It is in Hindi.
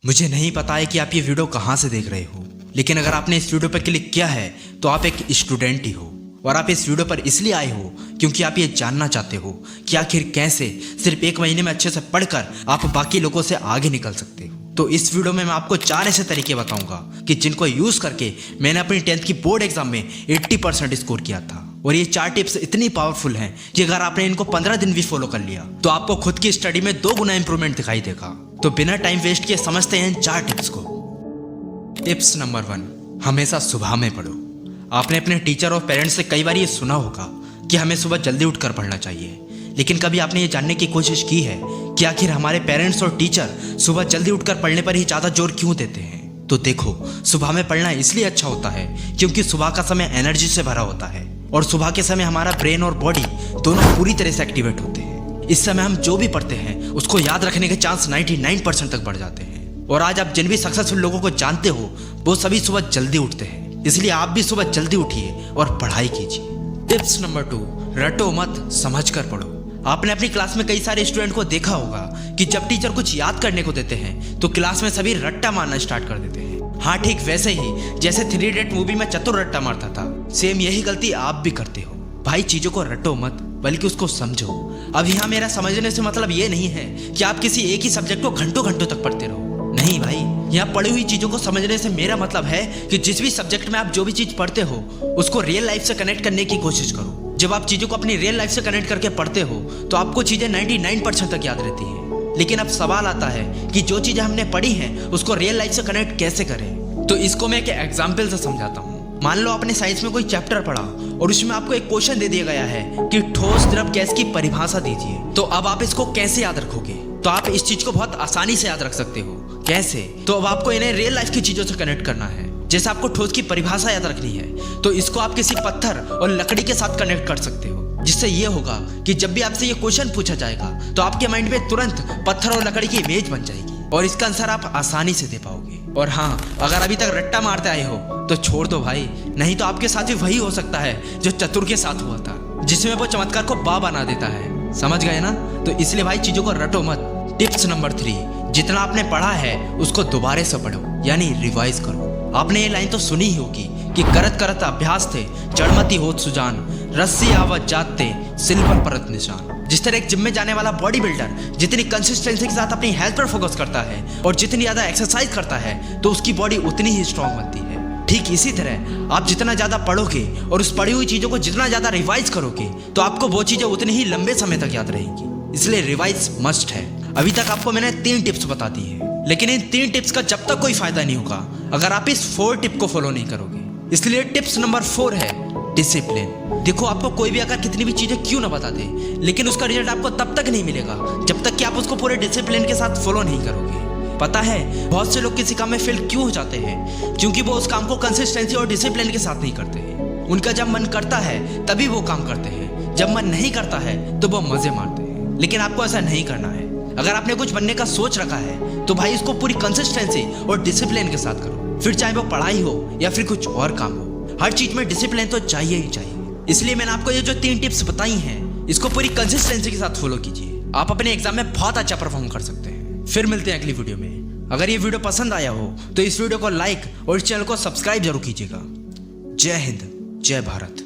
मुझे नहीं पता है कि आप ये वीडियो कहाँ से देख रहे हो, लेकिन अगर आपने इस वीडियो पर क्लिक किया है तो आप एक स्टूडेंट ही हो और आप इस वीडियो पर इसलिए आए हो क्योंकि आप ये जानना चाहते हो कि आखिर कैसे सिर्फ 1 महीने में अच्छे से पढ़कर आप बाकी लोगों से आगे निकल सकते हो। तो इस वीडियो में मैं आपको 4 ऐसे तरीके बताऊंगा कि जिनको यूज करके मैंने अपनी 10th की बोर्ड एग्जाम में 80% स्कोर किया था। और ये 4 टिप्स इतनी पावरफुल हैं कि अगर आपने इनको 15 दिन भी फॉलो कर लिया तो आपको खुद की स्टडी में 2 गुना इंप्रूवमेंट दिखाई देगा। तो बिना टाइम वेस्ट किए समझते हैं इन 4 टिप्स को। टिप्स नंबर 1, हमेशा सुबह में पढ़ो। आपने अपने टीचर और पेरेंट्स से कई बार ये सुना होगा कि हमें सुबह जल्दी उठकर पढ़ना चाहिए, लेकिन कभी आपने ये जानने की कोशिश की है कि आखिर हमारे पेरेंट्स और टीचर सुबह जल्दी उठकर पढ़ने पर ही ज़्यादा जोर क्यों देते हैं? तो देखो, सुबह में पढ़ना इसलिए अच्छा होता है क्योंकि सुबह का समय एनर्जी से भरा होता है और सुबह के समय हमारा ब्रेन और बॉडी दोनों पूरी तरह से एक्टिवेट होते हैं। इस समय हम जो भी पढ़ते हैं उसको याद रखने के चांस 99% तक बढ़ जाते हैं। और आज आप जिन भी सक्सेसफुल लोगों को जानते हो वो सभी सुबह जल्दी उठते हैं, इसलिए आप भी सुबह जल्दी उठिए और पढ़ाई कीजिए। टिप्स नंबर 2, रटो मत, समझ कर पढ़ो। आपने अपनी क्लास में कई सारे स्टूडेंट को देखा होगा कि जब टीचर कुछ याद करने को देते हैं तो क्लास में सभी रट्टा मारना स्टार्ट कर देते हैं। हाँ, ठीक वैसे ही जैसे 3 इडियट मूवी में चतुर रट्टा मारता था, सेम यही गलती आप भी करते हो। भाई, चीजों को रटो मत बल्कि उसको समझो। अब यहाँ मेरा समझने से मतलब ये नहीं है कि आप किसी एक ही सब्जेक्ट को घंटों घंटों तक पढ़ते रहो। नहीं भाई, यहाँ पढ़ी हुई चीजों को समझने से मेरा मतलब है कि जिस भी सब्जेक्ट में आप जो भी चीज पढ़ते हो उसको रियल लाइफ से कनेक्ट करने की कोशिश करो। जब आप चीजों को अपनी रियल लाइफ से कनेक्ट करके पढ़ते हो तो आपको चीजें 99% तक याद रहती हैं। लेकिन अब सवाल आता है कि जो चीजें हमने पढ़ी हैं उसको रियल लाइफ से कनेक्ट कैसे करें। तो इसको मैं एक एग्जाम्पल से समझाता हूँ। मान लो आपने साइंस में कोई चैप्टर पढ़ा और उसमें आपको एक क्वेश्चन दे दिया गया है कि ठोस द्रव गैस की परिभाषा दीजिए। तो अब आप इसको कैसे याद रखोगे? तो आप इस चीज को बहुत आसानी से याद रख सकते हो। कैसे? तो अब आपको इन्हें रियल लाइफ की चीजों से कनेक्ट करना है। जैसे आपको ठोस की परिभाषा याद रखनी है तो इसको आप किसी पत्थर और लकड़ी के साथ कनेक्ट कर सकते हो, जिससे ये होगा कि जब भी आपसे ये क्वेश्चन पूछा जाएगा तो आपके माइंड में तुरंत पत्थर और लकड़ी की इमेज बन जाएगी और इसका आंसर आप आसानी से दे पाओगे। और हाँ, अगर अभी तक रट्टा मारते आए हो तो छोड़ दो भाई, नहीं तो आपके साथ भी वही हो सकता है जो चतुर के साथ हुआ था, जिसमें वो चमत्कार को बा बना देता है। समझ गए ना? तो इसलिए भाई चीजों को रटो मत। टिप्स नंबर 3, जितना आपने पढ़ा है उसको दोबारा से पढ़ो, यानी रिवाइज करो। आपने ये लाइन तो सुनी ही होगी कि करत करत अभ्यास थे जड़मती होत सुजान, रस्सी आवत जाते सिल पर परत निशान। जिस तरह एक जिम में जाने वाला बॉडी बिल्डर जितनी कंसिस्टेंसी के साथ अपनी हेल्थ पर फोकस करता है और जितनी ज्यादा एक्सरसाइज करता है तो उसकी बॉडी उतनी ही स्ट्रांग बनती है। ठीक इसी तरह आप जितना ज्यादा पढ़ोगे और उस पढ़ी हुई चीजों को जितना ज्यादा रिवाइज करोगे तो आपको वो चीजें उतनी ही लंबे समय तक याद रहेंगी। इसलिए रिवाइज मस्ट है। अभी तक आपको मैंने 3 टिप्स बता दी है, लेकिन इन 3 टिप्स का जब तक कोई फायदा नहीं होगा अगर आप इस 4 टिप को फॉलो नहीं करोगे। इसलिए टिप्स नंबर 4 है डिसिप्लिन। देखो, आपको कोई भी अगर कितनी भी चीजें क्यों ना बता दे, लेकिन उसका रिजल्ट आपको तब तक नहीं मिलेगा जब तक कि आप उसको पूरे डिसिप्लिन के साथ फॉलो नहीं करोगे। पता है बहुत से लोग किसी काम में फेल क्यों हो जाते हैं? क्योंकि वो उस काम को कंसिस्टेंसी और डिसिप्लिन के साथ नहीं करते हैं। उनका जब मन करता है तभी वो काम करते हैं, जब मन नहीं करता है तो वो मजे मारते हैं। लेकिन आपको ऐसा नहीं करना है। अगर आपने कुछ बनने का सोच रखा है तो भाई इसको पूरी कंसिस्टेंसी और डिसिप्लिन के साथ करो। फिर चाहे वो पढ़ाई हो या फिर कुछ और काम हो, हर चीज में डिसिप्लिन तो चाहिए ही चाहिए। इसलिए मैंने आपको ये जो 3 टिप्स बताई हैं इसको पूरी कंसिस्टेंसी के साथ फॉलो कीजिए। आप अपने एग्जाम में बहुत अच्छा परफॉर्म कर सकते हैं। फिर मिलते हैं अगली वीडियो में। अगर ये वीडियो पसंद आया हो तो इस वीडियो को लाइक और इस चैनल को सब्सक्राइब जरूर कीजिएगा। जय हिंद, जय भारत।